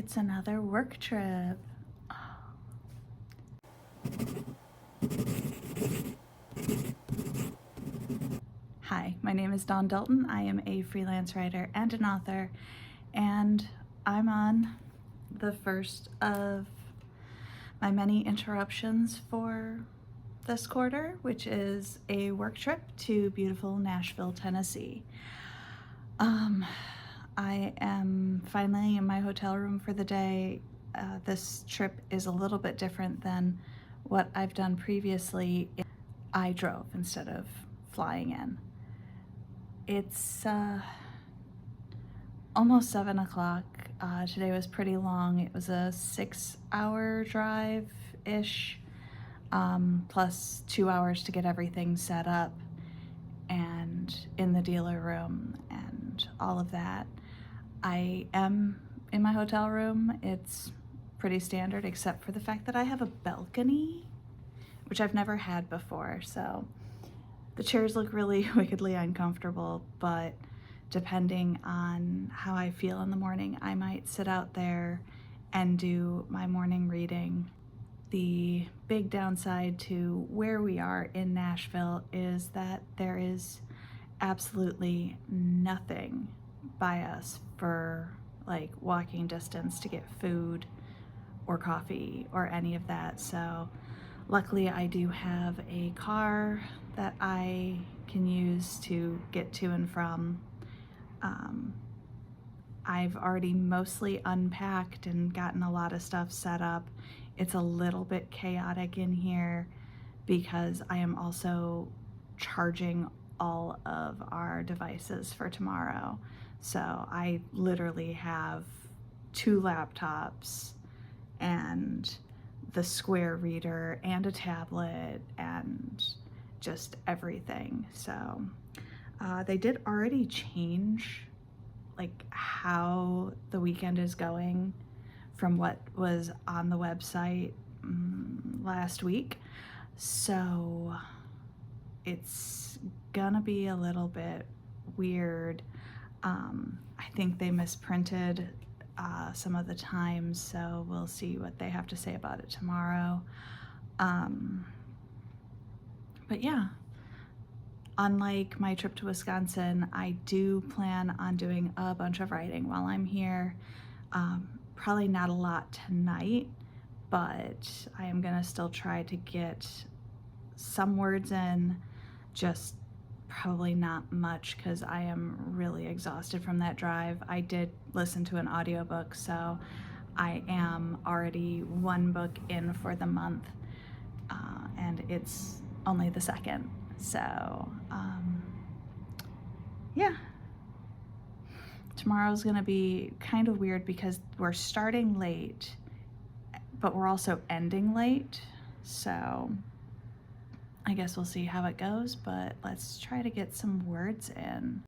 It's another work trip. Hi, my name is Dawn Dalton. I am a freelance writer and an author, and I'm on the first of my many interruptions for this quarter, which is a work trip to beautiful Nashville, Tennessee. I am finally in my hotel room for the day. This trip is a little bit different than what I've done previously. I drove instead of flying in. It's almost 7 o'clock. Today was pretty long. It was a 6-hour drive-ish, plus 2 hours to get everything set up and in the dealer room and all of that. I am in my hotel room. It's pretty standard except for the fact that I have a balcony, which I've never had before, so the chairs look really wickedly uncomfortable, but depending on how I feel in the morning, I might sit out there and do my morning reading. The big downside to where we are in Nashville is that there is absolutely nothing by us for like walking distance to get food or coffee or any of that. So luckily I do have a car that I can use to get to and from. I've already mostly unpacked and gotten a lot of stuff set up. It's a little bit chaotic in here because I am also charging all of our devices for tomorrow. So I literally have 2 laptops and the Square reader and a tablet and just everything. So they did already change like how the weekend is going from what was on the website last week. So it's gonna be a little bit weird. I think they misprinted some of the times, so we'll see what they have to say about it tomorrow. But yeah, unlike my trip to Wisconsin, I do plan on doing a bunch of writing while I'm here. Probably not a lot tonight, but I am gonna still try to get some words in, just probably not much because I am really exhausted from that drive. I did listen to an audiobook, so I am already 1 book in for the month, and it's only the 2nd. So yeah, tomorrow's gonna be kind of weird because we're starting late, but we're also ending late. So I guess we'll see how it goes, but let's try to get some words in.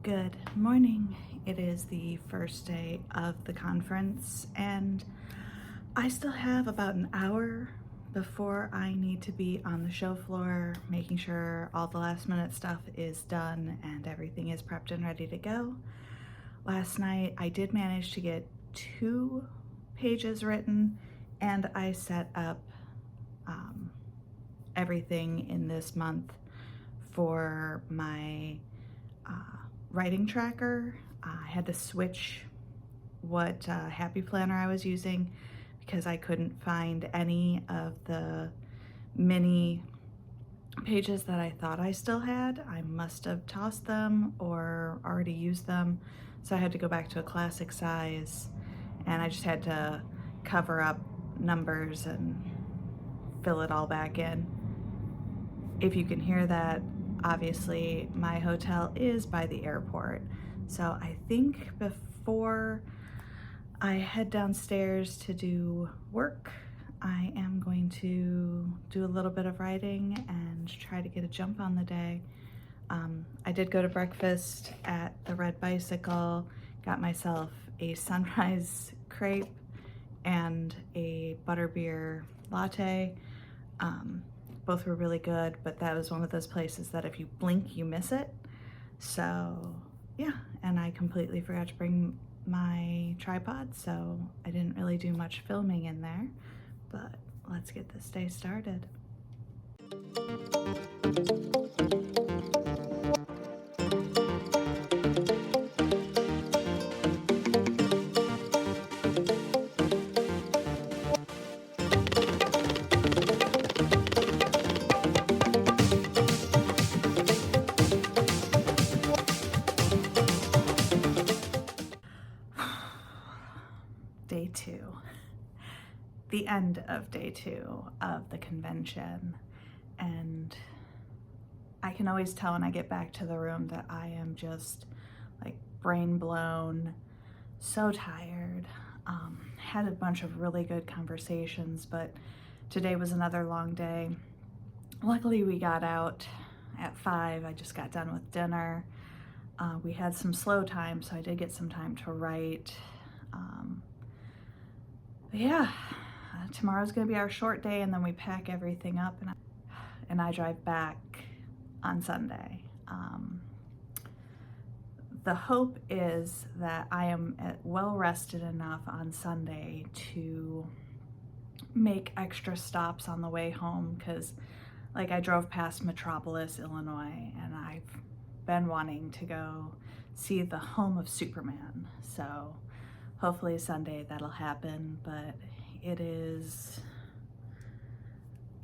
Good morning. It is the first day of the conference, and I still have about an hour before I need to be on the show floor, making sure all the last minute stuff is done and everything is prepped and ready to go. Last night I did manage to get 2 pages written, and I set up everything in this month for my writing tracker. I had to switch what Happy Planner I was using because I couldn't find any of the mini pages that I thought I still had. I must have tossed them or already used them, so I had to go back to a classic size, and I just had to cover up numbers and fill it all back in. If you can hear that, obviously my hotel is by the airport, so I think before I head downstairs to do work, I am going to do a little bit of writing and try to get a jump on the day. I did go to breakfast at the Red Bicycle, got myself a sunrise crepe and a butterbeer latte. Both were really good, but that was one of those places that if you blink, you miss it. So yeah, and I completely forgot to bring my tripod, so I didn't really do much filming in there, but let's get this day started. Day 2, the end of day 2 of the convention, and I can always tell when I get back to the room that I am just like brain blown, so tired. Had a bunch of really good conversations, but today was another long day. Luckily we got out at 5. I just got done with dinner. We had some slow time, so I did get some time to write. But yeah, tomorrow's gonna be our short day, and then we pack everything up and I drive back on Sunday. The hope is that I am well rested enough on Sunday to make extra stops on the way home, because like I drove past Metropolis, Illinois, and I've been wanting to go see the home of Superman. So hopefully Sunday that'll happen, but it is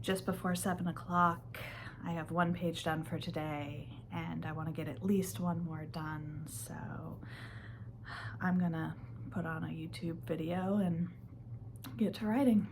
just before 7 o'clock. I have 1 page done for today, and I want to get at least 1 more done, so I'm gonna put on a YouTube video and get to writing.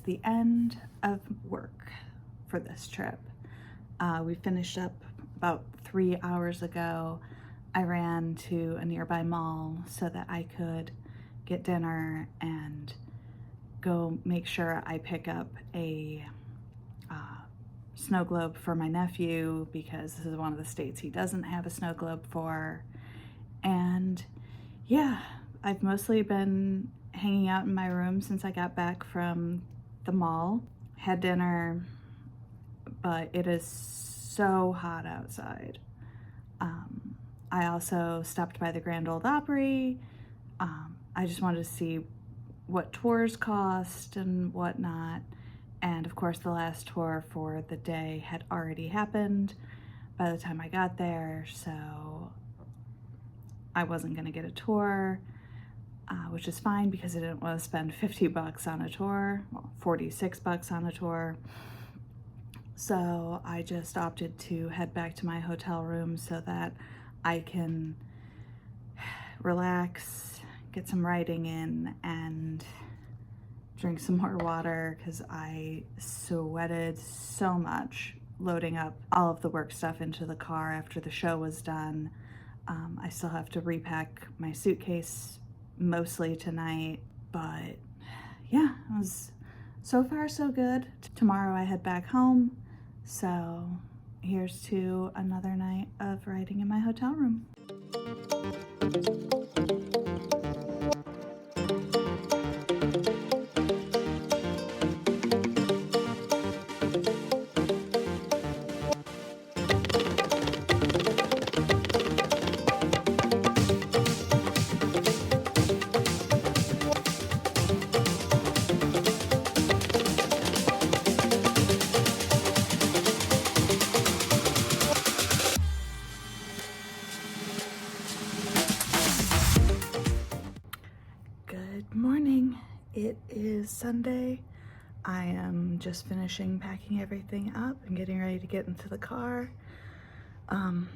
The end of work for this trip. We finished up about 3 hours ago. I ran to a nearby mall so that I could get dinner and go make sure I pick up a snow globe for my nephew, because this is one of the states he doesn't have a snow globe for. And yeah, I've mostly been hanging out in my room since I got back from the mall. Had dinner, but it is so hot outside. I also stopped by the Grand Ole Opry. I just wanted to see what tours cost and whatnot. And of course the last tour for the day had already happened by the time I got there, so I wasn't gonna get a tour. Which is fine, because I didn't want to spend 50 bucks on a tour, well, 46 bucks on a tour. So I just opted to head back to my hotel room so that I can relax, get some writing in, and drink some more water, because I sweated so much loading up all of the work stuff into the car after the show was done. I still have to repack my suitcase mostly tonight, but yeah, it was so far so good. Tomorrow I head back home, so here's to another night of writing in my hotel room. Sunday. I am just finishing packing everything up and getting ready to get into the car. I'm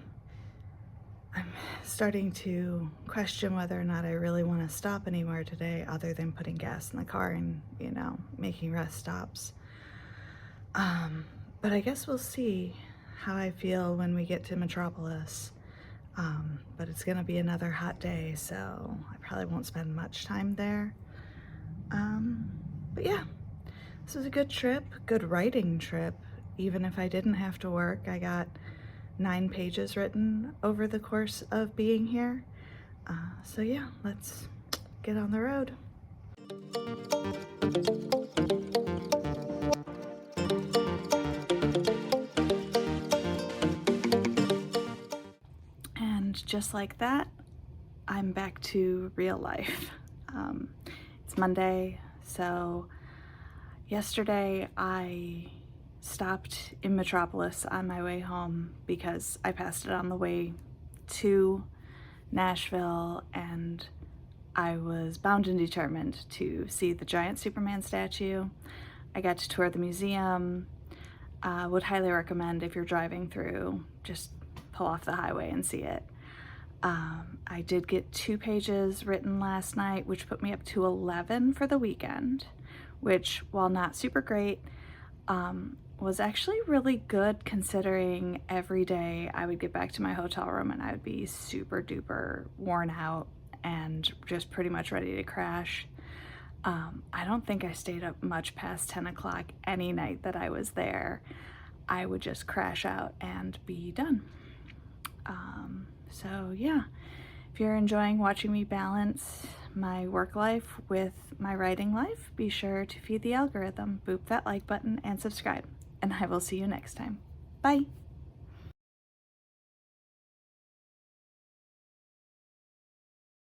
starting to question whether or not I really want to stop anywhere today other than putting gas in the car and, you know, making rest stops. But I guess we'll see how I feel when we get to Metropolis. But it's gonna be another hot day, so I probably won't spend much time there. But yeah, this was a good trip, good writing trip. Even if I didn't have to work, I got 9 pages written over the course of being here. So yeah, let's get on the road. And just like that, I'm back to real life. It's Monday, so yesterday I stopped in Metropolis on my way home because I passed it on the way to Nashville, and I was bound and determined to see the giant Superman statue. I got to tour the museum. Would highly recommend, if you're driving through, just pull off the highway and see it. I did get 2 pages written last night, which put me up to 11 for the weekend, which, while not super great, was actually really good considering every day I would get back to my hotel room and I would be super duper worn out and just pretty much ready to crash. I don't think I stayed up much past 10 o'clock any night that I was there. I would just crash out and be done. So yeah, if you're enjoying watching me balance my work life with my writing life, be sure to feed the algorithm, boop that like button, and subscribe. And I will see you next time. Bye!